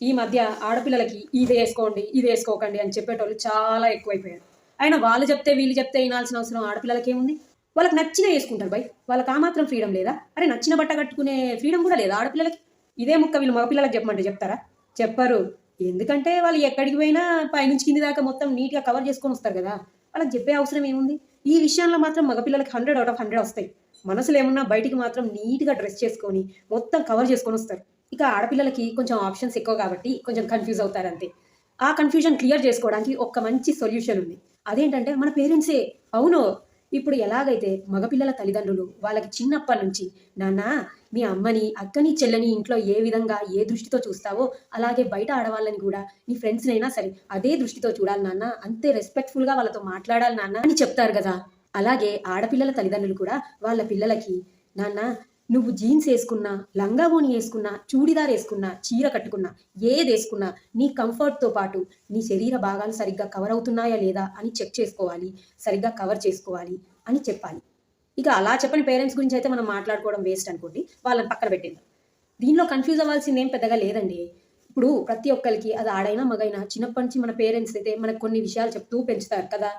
ఈ మధ్య ఆడపిల్లలకి ఇదేసుకోండి, ఇదేసుకోకండి అని చెప్పేటోళ్ళు చాలా ఎక్కువైపోయారు. అయినా వాళ్ళు చెప్తే, వీళ్ళు చెప్తే ఇనాల్సిన అవసరం ఆడపిల్లలకేముంది? వాళ్ళకి నచ్చినయి యేసుకుంటారు బయ్. వాళ్ళకి ఆ మాత్రం ఫ్రీడమ్ లేదా? అరే నచ్చిన బట్ట కట్టుకునే ఫ్రీడమ్ గూడా లేదా ఆడపిల్లలకి? ఇదే ముక్క వీళ్ళు మగపిల్లలకి చెప్పమంటే చెప్తారా? చెప్పరు. ఎందుకంటే వాళ్ళు ఎక్కడికి పోయినా పైనుంచి కింది దాకా మొత్తం నీట్‌గా కవర్ చేసుకొనొస్తారు గదా! వాళ్ళకి జెప్పే అవసరం ఏముంది? ఈ విషయంలో మాత్రం మగపిల్లలకి 100 ఔట్ ఆఫ్ 100 వస్తాయి. మనసులేమున్నా బయటికి మాత్రం నీట్‌గా డ్రెస్ చేసుకొని, మొత్తం కవర్ చేసుకొనొస్తారు. ఇక ఆడపిల్లలకి కొంచెం ఆప్షన్స్ ఎక్కువ కాబట్టి కొంచెం కన్‌ఫ్యూజ్ అవుతారంతే. ఆ కన్‌ఫ్యూజన్ క్లియర్ చేసుకోవడానికి ఒక మంచి సొల్యూషన్ ఉంది. అదేంటంటే మన పేరెంట్సే. అవును. ఇప్పుడు ఎలాగైతే మగపిల్లల తల్లిదండ్రులు వాళ్ళకి చిన్నప్పటి నుంచి నాన్న మీ అమ్మని, అక్కని, చెల్లని ఇంట్లో ఏ విధంగా, ఏ దృష్టితో చూస్తావో అలాగే బయట ఆడవాళ్ళని కూడా నీ ఫ్రెండ్స్‌నైనా సరే అదే దృష్టితో చూడాలి నాన్న. అంతే రెస్పెక్ట్‌ఫుల్‌గా వాళ్ళతో మాట్లాడాలి నాన్న అని చెప్తారు గదా! అలాగే ఆడపిల్లల తల్లిదండ్రులు కూడా వాళ్ళ పిల్లలకి నాన్న నువ్వు జీన్స్ యేసుకున్నా, లంగా ఓణి యేసుకున్నా, చూడిదార్ యేసుకున్నా, చీర కట్టుకున్నా, ఏదేసుకున్నా నీ కంఫర్ట్‌తో పాటు నీ శరీర భాగాలు సరిగ్గా కవర్ అవుతున్నాయా లేదా అని చెక్ చేసుకోవాలి. సరిగ్గా కవర్ చేసుకోవాలి అని చెప్పాలి. ఇక అలా చెప్పని పేరెంట్స్ గురించయితే మనం మాట్లాడుకోవడం వేస్ట్ అనుకోండి. వాళ్ళని పక్కన పెట్టేద్దాం. దీనిలో కన్‌ఫ్యూజ్ అవ్వాల్సిందేం పెద్దగా లేదండి. ఇప్పుడు ప్రతి ఒక్కళ్ళకి అది ఆడైనా, మగైనా చిన్నప్పటి నుంచి మన పేరెంట్స్ అయితే మనకు కొన్ని విషయాలు చెప్తూ పెంచుతారు కదా!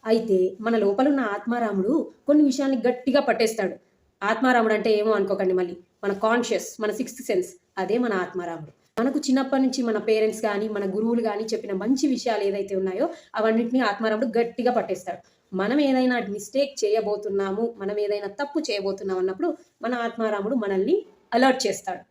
అయితే మన లోపలున్న ఆత్మారాముడు కొన్ని విషయాల్ని గట్టిగా పట్టేస్తాడు. ఆత్మారాముడు అంటే ఏమో అనుకోకండి మళ్ళీ. మన కాన్షియస్, మన సిక్స్త్ సెన్స్ అదే మన ఆత్మారాముడు. మనకు చిన్నప్పటి నుంచి మన పేరెంట్స్ గాని, మన గురువులు గాని చెప్పిన మంచి విషయాలు ఏదైతే ఉన్నాయో అవన్నిటిని ఆత్మారాముడు గట్టిగా పట్టేస్తాడు. మనం ఏదైనా మిస్టేక్ చేయబోతున్నాము, మనం ఏదైనా తప్పు చేయబోతున్నాం అన్నప్పుడు మన ఆత్మారాముడు మనల్ని అలర్ట్ చేస్తాడు.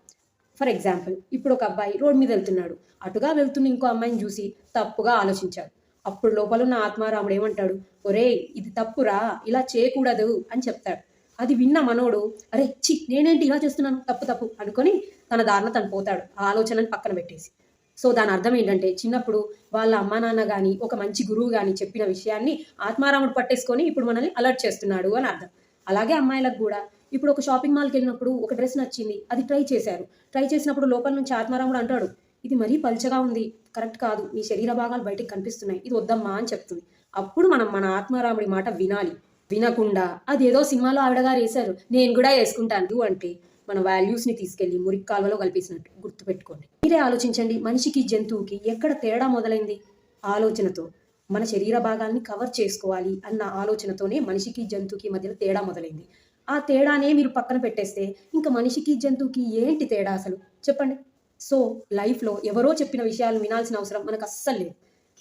ఫర్ ఎగ్జాంపుల్ ఇప్పుడు ఒక అబ్బాయి రోడ్ మీద వెళ్తున్నాడు. అటుగా వెళ్తున్న ఇంకో అమ్మాయిని చూసి తప్పుగా ఆలోచించాడు. అప్పుడు లోపలున్న ఆత్మారాముడు ఏమంటాడు? "ఒరేయ్! ఇది తప్పురా! ఇలా చేయకూడదు" అని చెప్తాడు. అది విన్న మనోడు "అరే! ఛీ! నేనేంటి ఇలా చేస్తున్నాను? తప్పు తప్పు" అనుకోని తన దారిన తను పోతాడు. ఆ ఆలోచనని పక్కన పెట్టేసి. సో, దాని అర్థం ఏంటంటే చిన్నప్పుడు వాళ్ళ అమ్మా నాన్న గాని, ఒక మంచి గురువు గాని చెప్పిన విషయాన్ని ఆత్మారాముడు పట్టేసుకొని ఇప్పుడు మనల్ని అలర్ట్ చేస్తున్నాడు అని అర్థం. అలాగే అమ్మాయిలకు గూడా ఇప్పుడు ఒక షాపింగ్ మాల్‌కెళ్ళినప్పుడు ఒక డ్రెస్ నచ్చింది. అది ట్రై చేశారు. ట్రై చేసినప్పుడు లోపల నుంచి ఆత్మారాముడు అంటాడు, "ఇది మరీ పల్చగా ఉంది. కరెక్ట్ కాదు. నీ శరీర భాగాలు బయటికి కనిపిస్తున్నాయి. ఇది వద్దమ్మా" అని చెప్తుంది. అప్పుడు మనం మన ఆత్మారాముడి మాట వినాలి. వినకుండా అదేదో సినిమాలో ఆవిడ గారేశారు. నేను గూడా యేసుకుంటాను అంటే మన వాల్యూస్‌ని తీసుకెళ్ళి మురికి కాలువలో కలిపేసినట్టు గుర్తుపెట్టుకోండి. మీరే ఆలోచించండి. మనిషికి, జంతువుకి ఎక్కడ తేడా మొదలైంది? ఆలోచనతో. మన శరీర భాగాల్ని కవర్ చేసుకోవాలి అన్న ఆలోచనతోనే మనిషికి, జంతువుకి మధ్యలో తేడా మొదలైంది. ఆ తేడానే మీరు పక్కన పెట్టేస్తే ఇంక మనిషికి, జంతువుకి ఏంటి తేడా అసలు? చెప్పండి. సో, లైఫ్‌లో ఎవరో చెప్పిన విషయాలు వినాల్సిన అవసరం మనకస్సలు లేదు.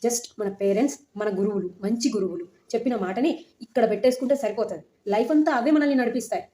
జస్ట్ మన పేరెంట్స్, మన గురువులు, మంచి గురువులు చెప్పిన మాటని ఇక్కడ పెట్టేసుకుంటే సరిపోతది. లైఫ్ అంతా అవే మనల్ని నడిపిస్తాయి.